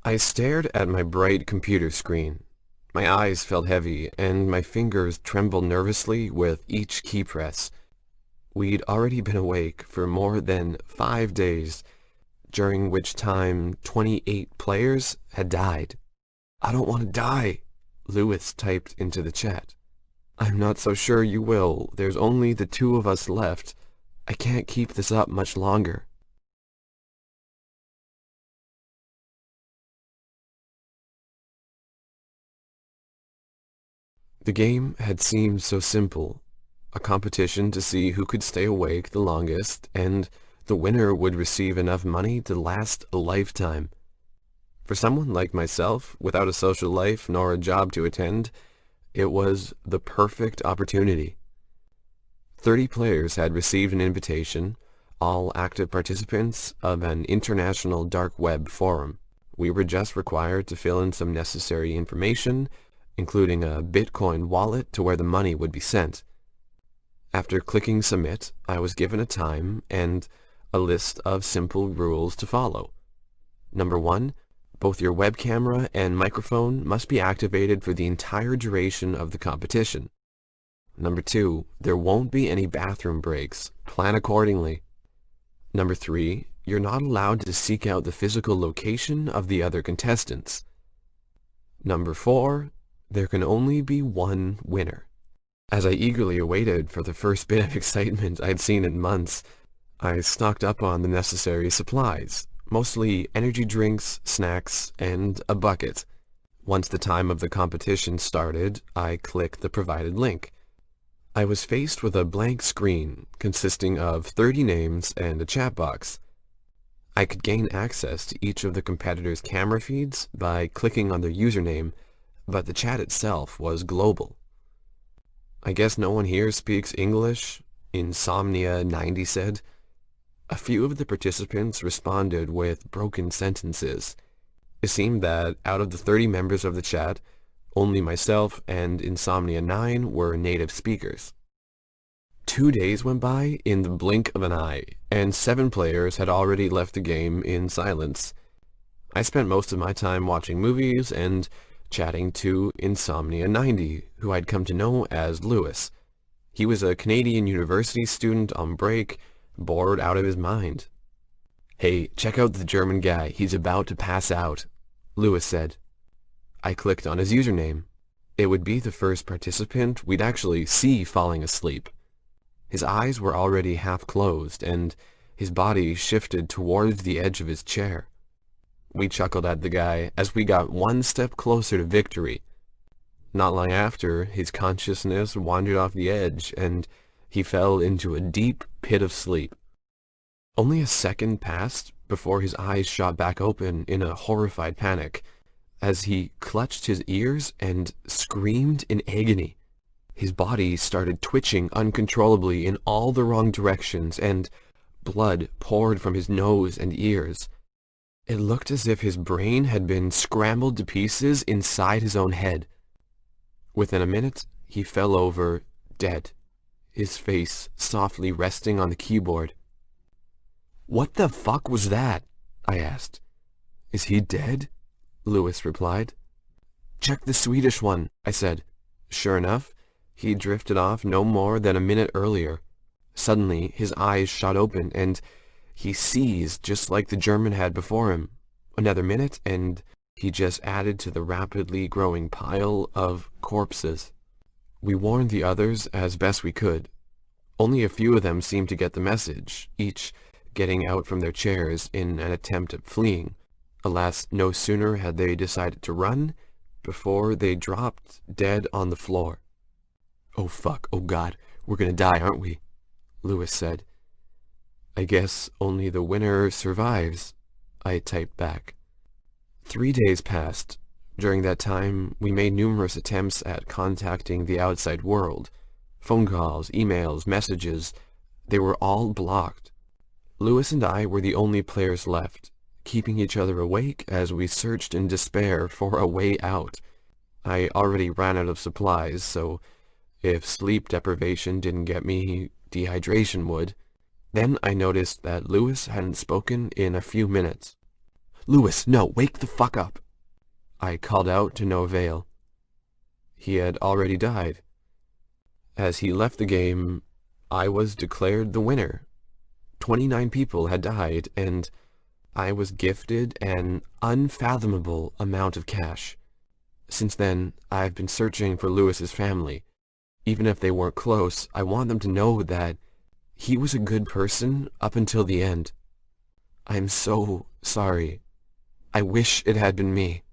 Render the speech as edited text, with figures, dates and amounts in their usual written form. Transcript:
I stared at my bright computer screen. My eyes felt heavy, and my fingers trembled nervously with each key press. We'd already been awake for more than 5 days, during which time 28 players had died. "I don't want to die," Lewis typed into the chat. "I'm not so sure you will. There's only the two of us left. I can't keep this up much longer." The game had seemed so simple, a competition to see who could stay awake the longest, and the winner would receive enough money to last a lifetime. For someone like myself, without a social life nor a job to attend, it was the perfect opportunity. 30 players had received an invitation, all active participants of an international dark web forum. We were just required to fill in some necessary information, including a Bitcoin wallet to where the money would be sent. After clicking submit, I was given a time and a list of simple rules to follow. Number 1, both your web camera and microphone must be activated for the entire duration of the competition. Number 2, there won't be any bathroom breaks. Plan accordingly. Number 3, you're not allowed to seek out the physical location of the other contestants. Number 4, there can only be one winner. As I eagerly awaited for the first bit of excitement I'd seen in months, I stocked up on the necessary supplies, mostly energy drinks, snacks, and a bucket. Once the time of the competition started, I clicked the provided link. I was faced with a blank screen consisting of 30 names and a chat box. I could gain access to each of the competitors' camera feeds by clicking on their username, but the chat itself was global. "I guess no one here speaks English," Insomnia90 said. A few of the participants responded with broken sentences. It seemed that out of the 30 members of the chat, only myself and Insomnia9 were native speakers. 2 days went by in the blink of an eye, and 7 players had already left the game in silence. I spent most of my time watching movies and chatting to Insomnia90, who I'd come to know as Lewis. He was a Canadian university student on break, bored out of his mind. "Hey, check out the German guy. He's about to pass out," Lewis said. I clicked on his username. It would be the first participant we'd actually see falling asleep. His eyes were already half closed, and his body shifted towards the edge of his chair. We chuckled at the guy as we got one step closer to victory. Not long after, his consciousness wandered off the edge, and he fell into a deep pit of sleep. Only a second passed before his eyes shot back open in a horrified panic, as he clutched his ears and screamed in agony. His body started twitching uncontrollably in all the wrong directions, and blood poured from his nose and ears. It looked as if his brain had been scrambled to pieces inside his own head. Within a minute, he fell over, dead, his face softly resting on the keyboard. "What the fuck was that?" I asked. "Is he dead?" Lewis replied. "Check the Swedish one," I said. Sure enough, he drifted off no more than a minute earlier. Suddenly, his eyes shot open, and he seized just like the German had before him. Another minute, and he just added to the rapidly growing pile of corpses. We warned the others as best we could. Only a few of them seemed to get the message, each getting out from their chairs in an attempt at fleeing. Alas, no sooner had they decided to run, before they dropped dead on the floor. "Oh fuck, oh god, we're gonna die, aren't we?" Lewis said. "I guess only the winner survives," I typed back. 3 days passed. During that time, we made numerous attempts at contacting the outside world. Phone calls, emails, messages, they were all blocked. Lewis and I were the only players left, keeping each other awake as we searched in despair for a way out. I already ran out of supplies, so if sleep deprivation didn't get me, dehydration would. Then I noticed that Lewis hadn't spoken in a few minutes. Lewis, no, wake the fuck up! I called out to no avail. He had already died. As he left the game, I was declared the winner. 29 people had died, and I was gifted an unfathomable amount of cash. Since then, I've been searching for Lewis's family. Even if they weren't close, I want them to know that he was a good person up until the end. I'm so sorry. I wish it had been me.